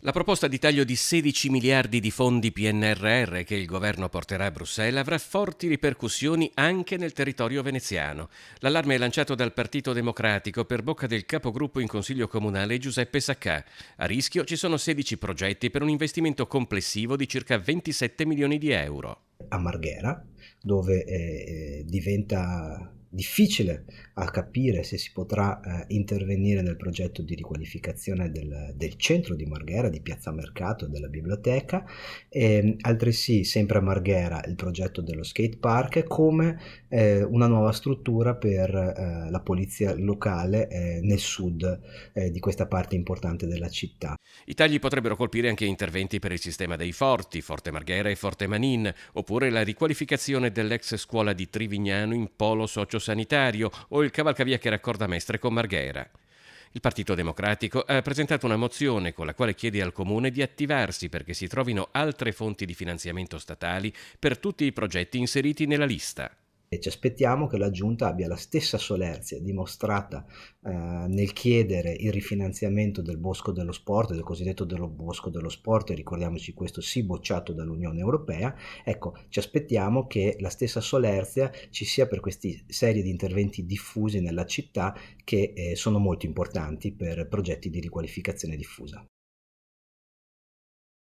La proposta di taglio di 16 miliardi di fondi PNRR che il governo porterà a Bruxelles avrà forti ripercussioni anche nel territorio veneziano. L'allarme è lanciato dal Partito Democratico per bocca del capogruppo in Consiglio Comunale Giuseppe Saccà. A rischio ci sono 16 progetti per un investimento complessivo di circa 27 milioni di euro. A Marghera, dove diventa difficile a capire se si potrà intervenire nel progetto di riqualificazione del centro di Marghera, di Piazza Mercato e della biblioteca, e altresì sempre a Marghera il progetto dello skate park, come una nuova struttura per la polizia locale nel sud di questa parte importante della città. I tagli potrebbero colpire anche interventi per il sistema dei forti, Forte Marghera e Forte Manin, oppure la riqualificazione dell'ex scuola di Trivignano in polo sociosanitario o il cavalcavia che raccorda Mestre con Marghera. Il Partito Democratico ha presentato una mozione con la quale chiede al Comune di attivarsi perché si trovino altre fonti di finanziamento statali per tutti i progetti inseriti nella lista. E ci aspettiamo che la Giunta abbia la stessa solerzia dimostrata nel chiedere il rifinanziamento del Bosco dello Sport, del cosiddetto dello Bosco dello Sport, e ricordiamoci questo sì bocciato dall'Unione Europea. Ecco, ci aspettiamo che la stessa solerzia ci sia per questi serie di interventi diffusi nella città che sono molto importanti per progetti di riqualificazione diffusa.